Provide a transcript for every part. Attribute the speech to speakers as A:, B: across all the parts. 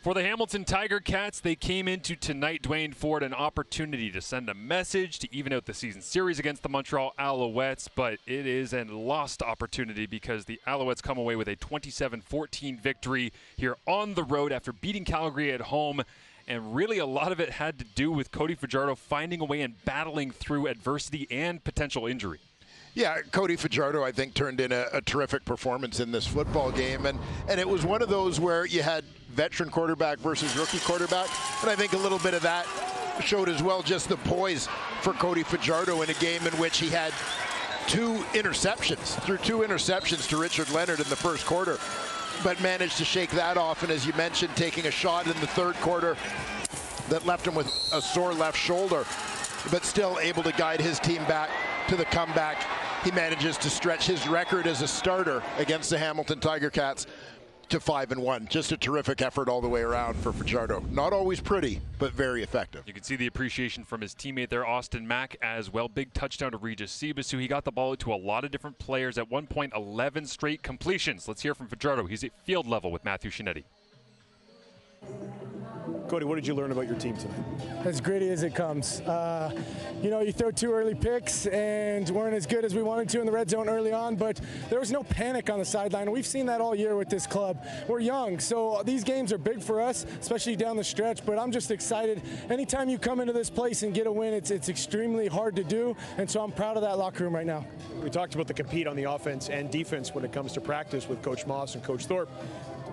A: For the Hamilton Tiger Cats, they came into tonight, Dwayne, Forde, an opportunity to send a message to even out the season series against the Montreal Alouettes, but it is a lost opportunity because the Alouettes come away with a 27-14 victory here on the road after beating Calgary at home. And really a lot of it had to do with Cody Fajardo finding a way and battling through adversity and potential injury.
B: Yeah, Cody Fajardo, I think, turned in a terrific performance in this football game. And it was one of those where you had veteran quarterback versus rookie quarterback. And I think a little bit of that showed as well just the poise for Cody Fajardo in a game in which he had threw two interceptions to Richard Leonard in the first quarter, but managed to shake that off. And as you mentioned, taking a shot in the third quarter that left him with a sore left shoulder, but still able to guide his team back to the comeback. He manages to stretch his record as a starter against the Hamilton Tiger Cats to 5-1. Just a terrific effort all the way around for Fajardo. Not always pretty, but very effective.
A: You can see the appreciation from his teammate there, Austin Mack, as well. Big touchdown to Regis Sibasu. He got the ball to a lot of different players. At one point, 11 straight completions. Let's hear from Fajardo. He's at field level with Matthew Shinetti.
C: Cody, what did you learn about your team tonight?
D: As gritty as it comes. You throw two early picks and weren't as good as we wanted to in the red zone early on, but there was no panic on the sideline. We've seen that all year with this club. We're young, so these games are big for us, especially down the stretch, but I'm just excited. Anytime you come into this place and get a win, it's extremely hard to do, and so I'm proud of that locker room right now.
C: We talked about the compete on the offense and defense when it comes to practice with Coach Moss and Coach Thorpe.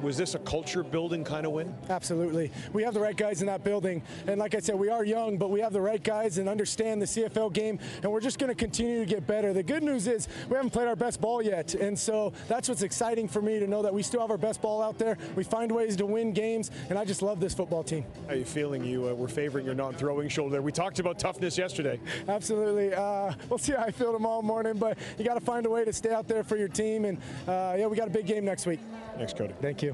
C: Was this a culture-building kind of win?
D: Absolutely. We have the right guys in that building. And like I said, we are young, but we have the right guys and understand the CFL game, and we're just going to continue to get better. The good news is we haven't played our best ball yet, and so that's what's exciting for me, to know that we still have our best ball out there. We find ways to win games, and I just love this football team.
C: How are you feeling? You were favoring your non-throwing shoulder. We talked about toughness yesterday.
D: Absolutely. We'll see how I feel tomorrow morning, but you got to find a way to stay out there for your team, and we got a big game next week.
C: Thanks, Cody.
D: Thank you.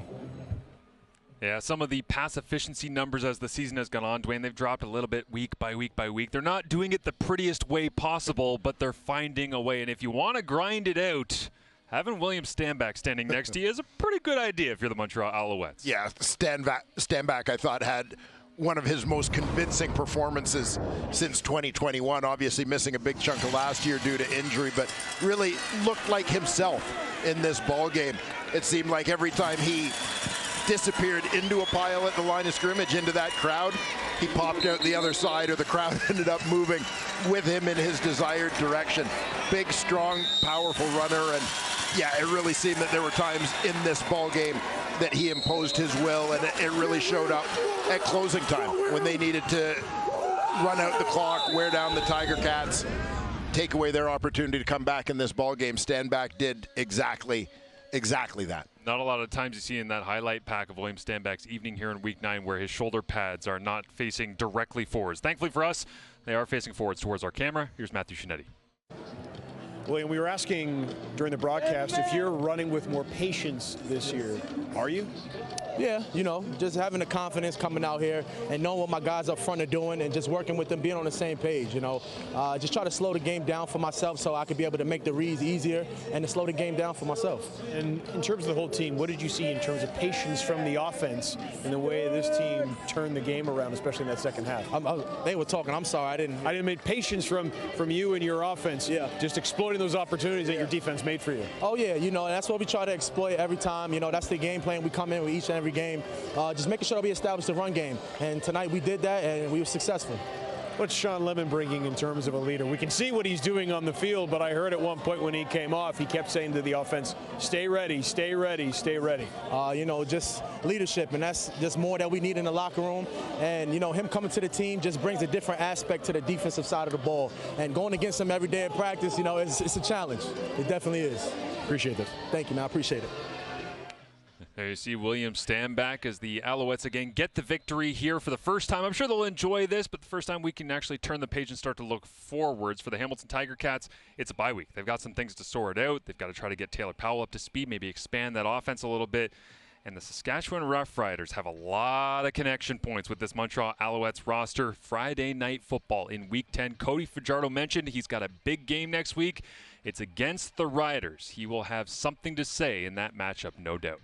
A: Yeah, some of the pass efficiency numbers as the season has gone on, Dwayne, they've dropped a little bit week by week by week. They're not doing it the prettiest way possible, but they're finding a way. And if you want to grind it out, having William Stanback standing next to you is a pretty good idea if you're the Montreal Alouettes.
B: Yeah, Stanback, I thought, had one of his most convincing performances since 2021. Obviously missing a big chunk of last year due to injury, but really looked like himself in this ball game. It seemed like every time he disappeared into a pile at the line of scrimmage, into that crowd, he popped out the other side, or the crowd ended up moving with him in his desired direction. Big, strong, powerful runner, and yeah, it really seemed that there were times in this ball game that he imposed his will, and it really showed up at closing time when they needed to run out the clock, wear down the Tiger Cats, take away their opportunity to come back in this ball game. Stanback did exactly that.
A: Not a lot of times you see in that highlight pack of William Stanback's evening here in Week 9 where his shoulder pads are not facing directly forwards. Thankfully for us, they are facing forwards towards our camera. Here's Matthew Shinetti.
C: William, we were asking during the broadcast if you're running with more patience this year. Are you?
E: Yeah, just having the confidence coming out here and knowing what my guys up front are doing and just working with them, being on the same page, Just try to slow the game down for myself so I could be able to make the reads easier and to slow the game down for myself.
C: And in terms of the whole team, what did you see in terms of patience from the offense and the way this team turned the game around, especially in that second half?
E: They were talking. I'm sorry. I didn't make
C: patience from you and your offense. Yeah. Just exploiting those opportunities that your defense made for you.
E: Oh, yeah. That's what we try to exploit every time. That's the game plan we come in with each and every game, just making sure that we establish the run game. And tonight we did that, and we were successful.
C: What's Sean Lemon bringing in terms of a leader? We can see what he's doing on the field, but I heard at one point when he came off, he kept saying to the offense, stay ready, stay ready, stay ready.
E: Just leadership, and that's just more that we need in the locker room. And, him coming to the team just brings a different aspect to the defensive side of the ball. And going against him every day in practice, it's a challenge. It definitely is.
C: Appreciate it.
E: Thank you, man. I appreciate it.
A: There you see William Stanback as the Alouettes again get the victory here for the first time. I'm sure they'll enjoy this, but the first time we can actually turn the page and start to look forwards. For the Hamilton Tiger Cats, it's a bye week. They've got some things to sort out. They've got to try to get Taylor Powell up to speed, maybe expand that offense a little bit. And the Saskatchewan Roughriders have a lot of connection points with this Montreal Alouettes roster. Friday night football in Week 10. Cody Fajardo mentioned he's got a big game next week. It's against the Riders. He will have something to say in that matchup, no doubt.